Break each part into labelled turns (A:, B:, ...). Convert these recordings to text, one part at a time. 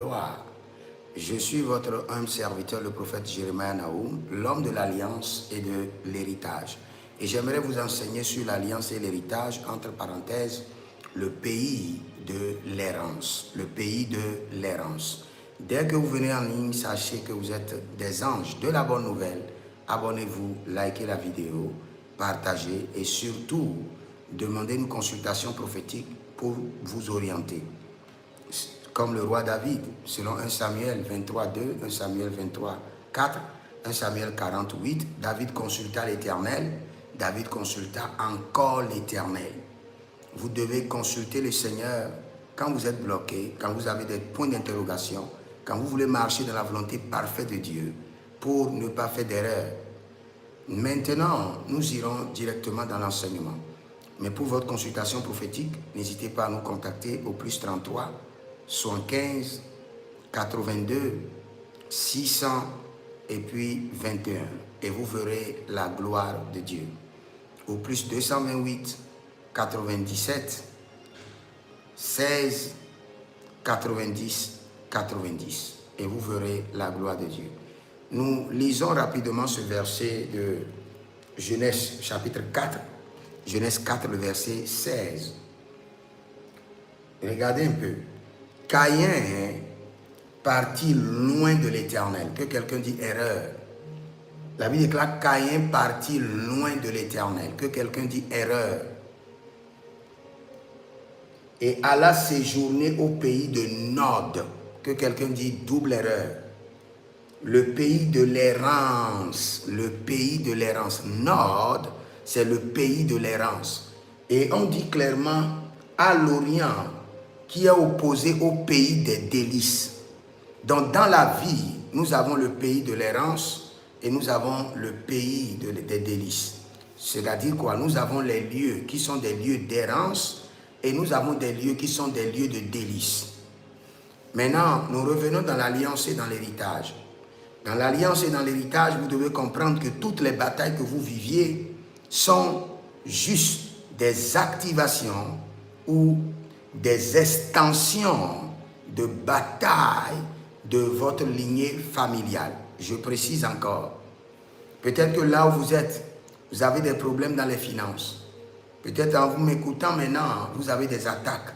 A: gloire. Je suis votre humble serviteur, le prophète Jérémie Naoum, l'homme de l'alliance et de l'héritage. Et j'aimerais vous enseigner sur l'alliance et l'héritage, entre parenthèses, le pays de l'errance. Le pays de l'errance. Dès que vous venez en ligne, sachez que vous êtes des anges de la bonne nouvelle. Abonnez-vous, likez la vidéo, partagez et surtout, demandez une consultation prophétique pour vous orienter. Comme le roi David, selon 1 Samuel 23, 2, 1 Samuel 23, 4, 1 Samuel 48, David consulta l'Éternel, David consulta encore l'Éternel. Vous devez consulter le Seigneur quand vous êtes bloqué, quand vous avez des points d'interrogation, quand vous voulez marcher dans la volonté parfaite de Dieu, pour ne pas faire d'erreur. Maintenant, nous irons directement dans l'enseignement. Mais pour votre consultation prophétique, n'hésitez pas à nous contacter au plus 33 75 82 600 et puis 21. Et vous verrez la gloire de Dieu. Au plus 228 97 16 90 90. Et vous verrez la gloire de Dieu. Nous lisons rapidement ce verset de Genèse chapitre 4. Genèse 4, le verset 16. Regardez un peu. Caïn partit loin de l'Éternel. Que quelqu'un dit erreur. La Bible déclare Caïn partit loin de l'Éternel. Que quelqu'un dit erreur. Et alla séjourner au pays de Nod. Que quelqu'un dit double erreur. Le pays de l'errance. Le pays de l'errance. Nod, c'est le pays de l'errance. Et on dit clairement à l'Orient, qui est opposé au pays des délices. Donc dans la vie, nous avons le pays de l'errance et nous avons le pays des délices. C'est-à-dire quoi? Nous avons les lieux qui sont des lieux d'errance et nous avons des lieux qui sont des lieux de délices. Maintenant, nous revenons dans l'alliance et dans l'héritage. Dans l'alliance et dans l'héritage, vous devez comprendre que toutes les batailles que vous viviez sont juste des activations ou des extensions de bataille de votre lignée familiale. Je précise encore. Peut-être que là où vous êtes, vous avez des problèmes dans les finances. Peut-être en vous m'écoutant maintenant, vous avez des attaques.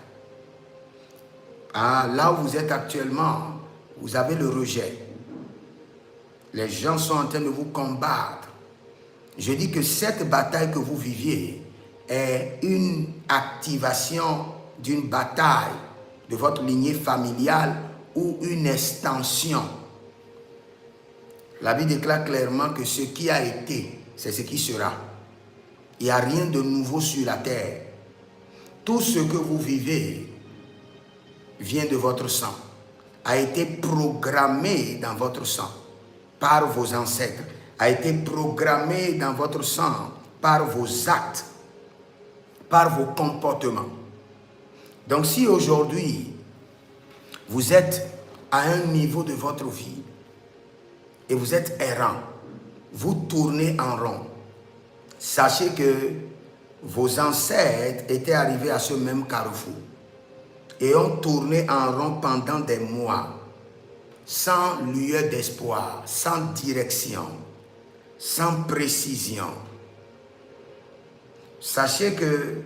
A: Là où vous êtes actuellement, vous avez le rejet. Les gens sont en train de vous combattre. Je dis que cette bataille que vous viviez est une activation d'une bataille de votre lignée familiale ou une extension. La Bible déclare clairement que ce qui a été, c'est ce qui sera. Il n'y a rien de nouveau sur la terre. Tout ce que vous vivez vient de votre sang, a été programmé dans votre sang par vos ancêtres, a été programmé dans votre sang par vos actes, par vos comportements. Donc si aujourd'hui, vous êtes à un niveau de votre vie et vous êtes errant, vous tournez en rond, sachez que vos ancêtres étaient arrivés à ce même carrefour et ont tourné en rond pendant des mois, sans lueur d'espoir, sans direction, sans précision. Sachez que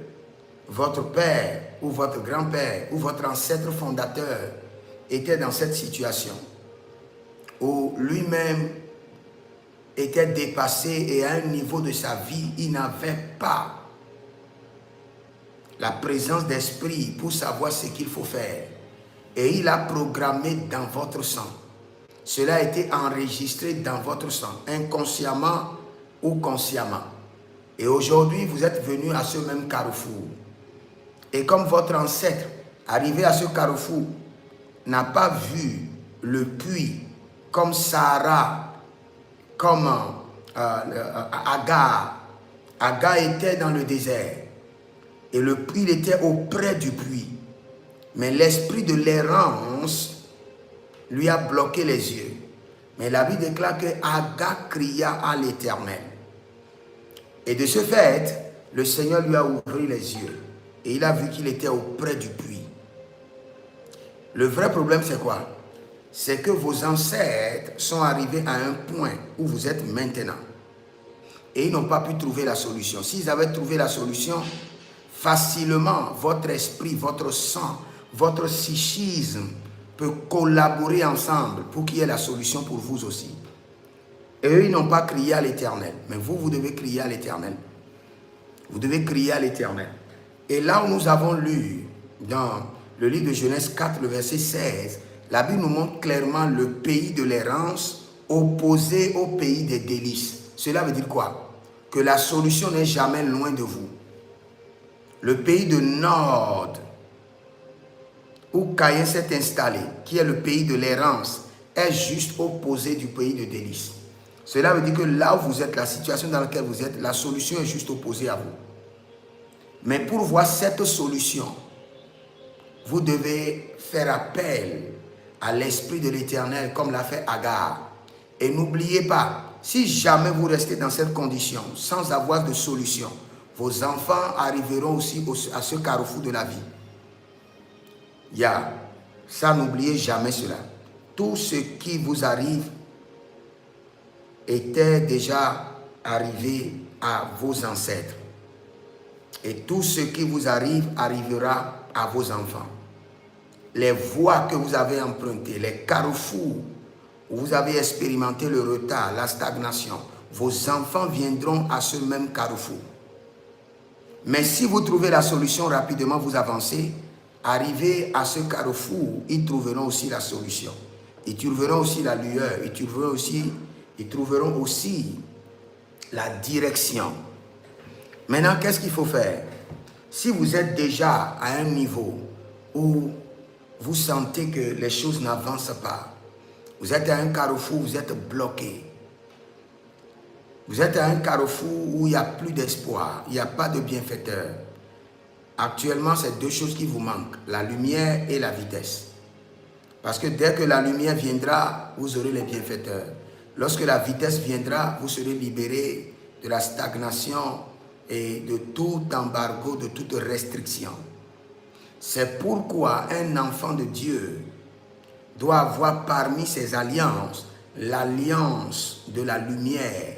A: votre père ou votre grand-père ou votre ancêtre fondateur était dans cette situation où lui-même était dépassé et à un niveau de sa vie, il n'avait pas la présence d'esprit pour savoir ce qu'il faut faire. Et il a programmé dans votre sang. Cela a été enregistré dans votre sang, inconsciemment ou consciemment. Et aujourd'hui, vous êtes venu à ce même carrefour. Et comme votre ancêtre, arrivé à ce carrefour, n'a pas vu le puits comme Sarah, comme Agar. Agar était dans le désert. Et le puits il était auprès du puits. Mais l'esprit de l'errance lui a bloqué les yeux. Mais la Bible déclare que Agar cria à l'Éternel. Et de ce fait, le Seigneur lui a ouvert les yeux. Et il a vu qu'il était auprès du puits. Le vrai problème, c'est quoi? c'est que vos ancêtres sont arrivés à un point où vous êtes maintenant. Et ils n'ont pas pu trouver la solution. S'ils avaient trouvé la solution, facilement, votre esprit, votre sang, votre psychisme peut collaborer ensemble pour qu'il y ait la solution pour vous aussi. Et eux, ils n'ont pas crié à l'Éternel. Mais vous, vous devez crier à l'Éternel. Vous devez crier à l'Éternel. Et là où nous avons lu dans le livre de Genèse 4, le verset 16, la Bible nous montre clairement le pays de l'errance opposé au pays des délices. Cela veut dire quoi? Que la solution n'est jamais loin de vous. Le pays de Nord, où Caïn s'est installé, qui est le pays de l'errance, est juste opposé du pays de délices. Cela veut dire que là où vous êtes, la situation dans laquelle vous êtes, la solution est juste opposée à vous. Mais pour voir cette solution, vous devez faire appel à l'Esprit de l'Éternel comme l'a fait Agar. Et n'oubliez pas, si jamais vous restez dans cette condition, sans avoir de solution, vos enfants arriveront aussi à ce carrefour de la vie. Ça, n'oubliez jamais cela. Tout ce qui vous arrive était déjà arrivé à vos ancêtres. Et tout ce qui vous arrive arrivera à vos enfants. Les voies que vous avez empruntées, les carrefours où vous avez expérimenté le retard, la stagnation, vos enfants viendront à ce même carrefour. Mais si vous trouvez la solution rapidement, vous avancez, arrivez à ce carrefour, ils trouveront aussi la solution. Ils trouveront aussi la lueur, ils trouveront aussi la direction. Maintenant, qu'est-ce qu'il faut faire? Si vous êtes déjà à un niveau où vous sentez que les choses n'avancent pas, vous êtes à un carrefour, vous êtes bloqué. Vous êtes à un carrefour où il n'y a plus d'espoir, il n'y a pas de bienfaiteur. Actuellement, c'est deux choses qui vous manquent, la lumière et la vitesse. Parce que dès que la lumière viendra, vous aurez les bienfaiteurs. Lorsque la vitesse viendra, vous serez libéré de la stagnation et de tout embargo, de toute restriction. C'est pourquoi un enfant de Dieu doit avoir parmi ses alliances l'alliance de la lumière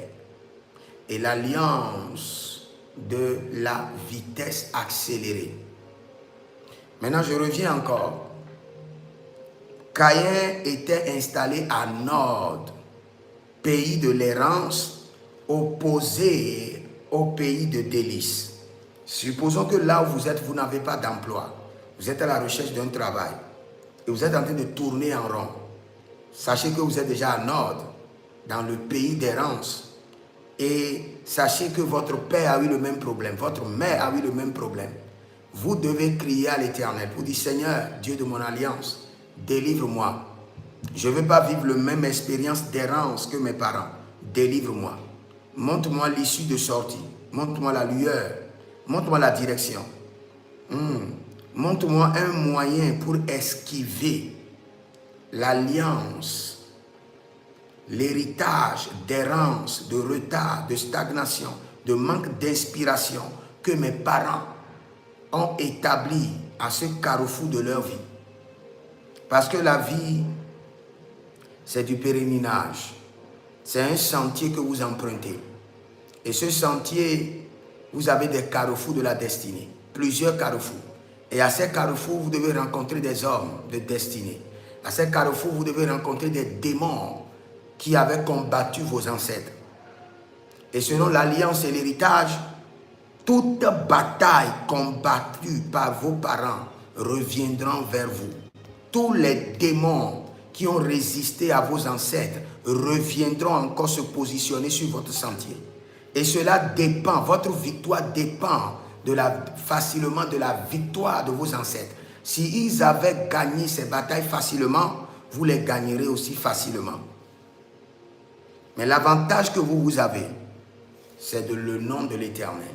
A: et l'alliance de la vitesse accélérée. Maintenant, je reviens encore. Caïn était installé à Nord, pays de l'errance, opposé au pays de délices. Supposons que là où vous êtes, vous n'avez pas d'emploi. Vous êtes à la recherche d'un travail et vous êtes en train de tourner en rond. Sachez que vous êtes déjà à Nord, dans le pays d'errance. Et sachez que votre père a eu le même problème, votre mère a eu le même problème. Vous devez crier à l'Éternel pour dire: Seigneur, Dieu de mon alliance, délivre-moi. Je ne veux pas vivre la même expérience d'errance que mes parents. Délivre-moi. Montre-moi l'issue de sortie. Montre-moi la lueur. Montre-moi la direction. Montre-moi un moyen pour esquiver l'alliance, l'héritage d'errance, de retard, de stagnation, de manque d'inspiration que mes parents ont établi à ce carrefour de leur vie. Parce que la vie, c'est du pèlerinage. C'est un sentier que vous empruntez. Et ce sentier, vous avez des carrefours de la destinée. Plusieurs carrefours. Et à ces carrefours, vous devez rencontrer des hommes de destinée. À ces carrefours, vous devez rencontrer des démons qui avaient combattu vos ancêtres. Et selon l'alliance et l'héritage, toute bataille combattue par vos parents reviendront vers vous. Tous les démons qui ont résisté à vos ancêtres reviendront encore se positionner sur votre sentier. Et cela dépend, votre victoire dépend facilement de la victoire de vos ancêtres. S'ils avaient gagné ces batailles facilement, vous les gagnerez aussi facilement. Mais l'avantage que vous avez, c'est le nom de l'Éternel.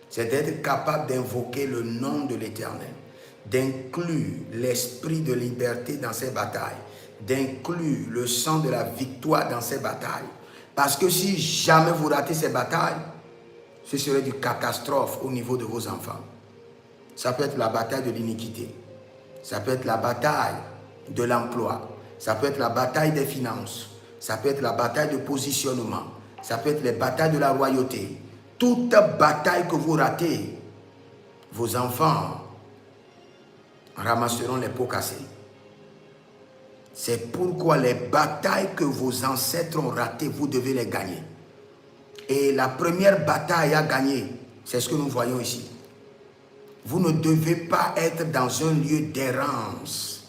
A: C'est d'être capable d'invoquer le nom de l'Éternel, d'inclure l'esprit de liberté dans ces batailles, d'inclure le sang de la victoire dans ces batailles. Parce que si jamais vous ratez ces batailles, ce serait une catastrophe au niveau de vos enfants. Ça peut être la bataille de l'iniquité. Ça peut être la bataille de l'emploi. Ça peut être la bataille des finances. Ça peut être la bataille de positionnement. Ça peut être les batailles de la royauté. Toute bataille que vous ratez, vos enfants ramasseront les pots cassés. C'est pourquoi les batailles que vos ancêtres ont ratées, vous devez les gagner. Et la première bataille à gagner, c'est ce que nous voyons ici. Vous ne devez pas être dans un lieu d'errance.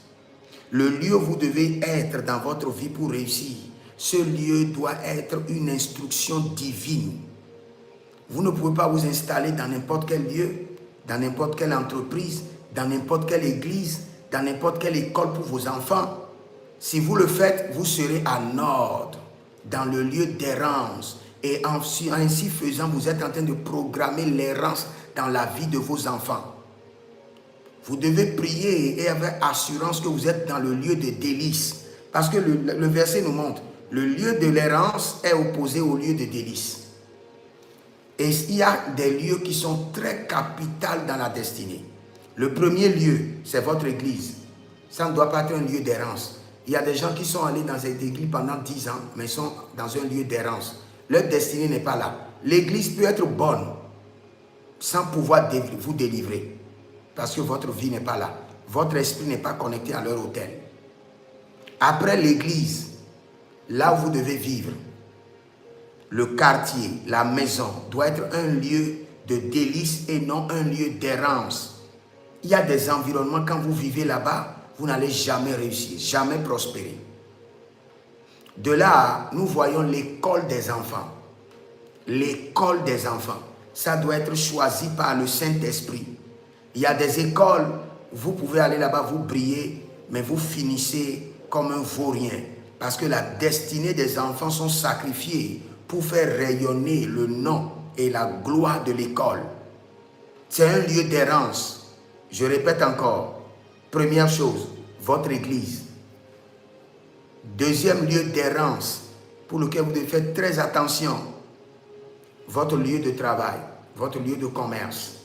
A: Le lieu où vous devez être dans votre vie pour réussir, ce lieu doit être une instruction divine. Vous ne pouvez pas vous installer dans n'importe quel lieu, dans n'importe quelle entreprise, dans n'importe quelle église, dans n'importe quelle école pour vos enfants. Si vous le faites, vous serez en ordre, dans le lieu d'errance. Et ainsi faisant, vous êtes en train de programmer l'errance dans la vie de vos enfants. Vous devez prier et avoir assurance que vous êtes dans le lieu de délice. Parce que le verset nous montre, le lieu de l'errance est opposé au lieu de délice. Et il y a des lieux qui sont très capitaux dans la destinée. Le premier lieu, c'est votre église. Ça ne doit pas être un lieu d'errance. Il y a des gens qui sont allés dans cette église pendant 10 ans, mais sont dans un lieu d'errance. Leur destinée n'est pas là. L'église peut être bonne sans pouvoir vous délivrer. Parce que votre vie n'est pas là. Votre esprit n'est pas connecté à leur autel. Après l'église, là où vous devez vivre, le quartier, la maison, doit être un lieu de délice et non un lieu d'errance. Il y a des environnements, quand vous vivez là-bas, vous n'allez jamais réussir, jamais prospérer. De là, nous voyons l'école des enfants. L'école des enfants, ça doit être choisi par le Saint-Esprit. Il y a des écoles, vous pouvez aller là-bas, vous briller, mais vous finissez comme un vaurien. Parce que la destinée des enfants sont sacrifiés pour faire rayonner le nom et la gloire de l'école. C'est un lieu d'errance. Je répète encore, première chose, votre église. Deuxième lieu d'errance, pour lequel vous devez faire très attention, votre lieu de travail, votre lieu de commerce,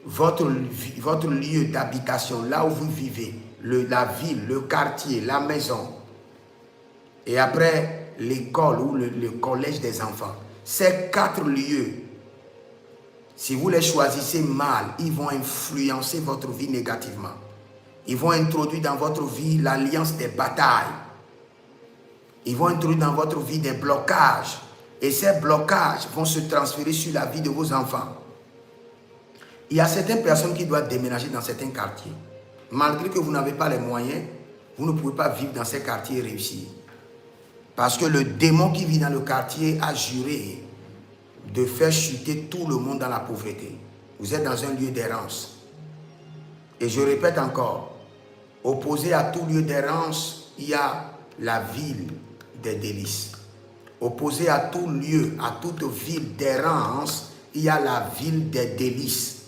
A: votre lieu d'habitation, là où vous vivez, la ville, le quartier, la maison, et après l'école ou le collège des enfants. Ces 4 lieux, si vous les choisissez mal, ils vont influencer votre vie négativement. Ils vont introduire dans votre vie l'alliance des batailles. Ils vont introduire dans votre vie des blocages. Et ces blocages vont se transférer sur la vie de vos enfants. Il y a certaines personnes qui doivent déménager dans certains quartiers. Malgré que vous n'avez pas les moyens, vous ne pouvez pas vivre dans ces quartiers et réussir. Parce que le démon qui vit dans le quartier a juré de faire chuter tout le monde dans la pauvreté. Vous êtes dans un lieu d'errance. Et je répète encore, opposé à tout lieu d'errance, il y a la ville des délices. Opposé à tout lieu, à toute ville d'errance, il y a la ville des délices.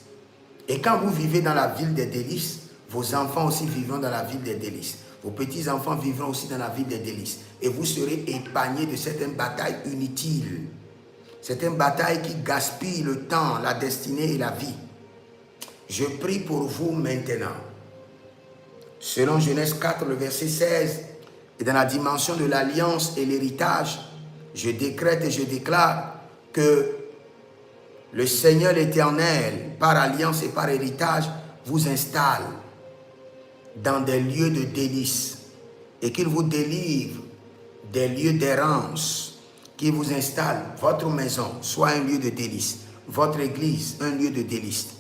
A: Et quand vous vivez dans la ville des délices, vos enfants aussi vivront dans la ville des délices. Vos petits-enfants vivront aussi dans la ville des délices. Et vous serez épargnés de certaines batailles inutiles. Certaines batailles qui gaspillent le temps, la destinée et la vie. Je prie pour vous maintenant. Selon Genèse 4, le verset 16, et dans la dimension de l'alliance et l'héritage, je décrète et je déclare que le Seigneur l'Éternel, par alliance et par héritage, vous installe dans des lieux de délices et qu'il vous délivre des lieux d'errance, qu'il vous installe, votre maison soit un lieu de délices, votre église un lieu de délices,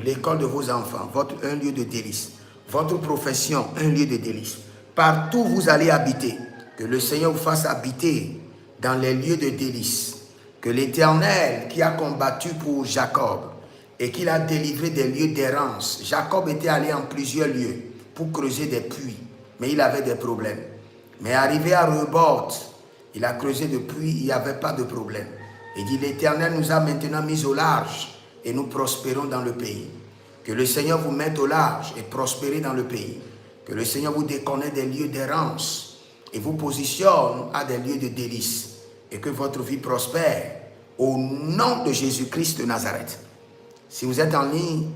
A: l'école de vos enfants, un lieu de délices, votre profession un lieu de délices. Partout où vous allez habiter, que le Seigneur vous fasse habiter dans les lieux de délices, que l'Éternel qui a combattu pour Jacob et qu'il a délivré des lieux d'errance. Jacob était allé en plusieurs lieux pour creuser des puits, mais il avait des problèmes. Mais arrivé à Rehoboth, il a creusé des puits, il n'y avait pas de problème. Il dit, l'Éternel nous a maintenant mis au large et nous prospérons dans le pays. Que le Seigneur vous mette au large et prospérez dans le pays. Que le Seigneur vous déconnecte des lieux d'errance et vous positionne à des lieux de délices. Et que votre vie prospère au nom de Jésus-Christ de Nazareth. Si vous êtes en ligne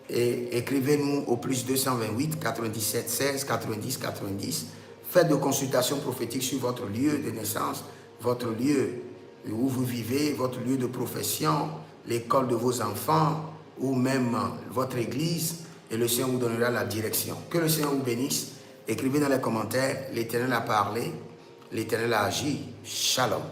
A: Et écrivez-nous au plus 228 97 16 90 90. Faites de consultations prophétiques sur votre lieu de naissance, votre lieu où vous vivez, votre lieu de profession, l'école de vos enfants ou même votre église, et le Seigneur vous donnera la direction. Que le Seigneur vous bénisse. Écrivez dans les commentaires, l'Éternel a parlé, l'Éternel a agi. Shalom.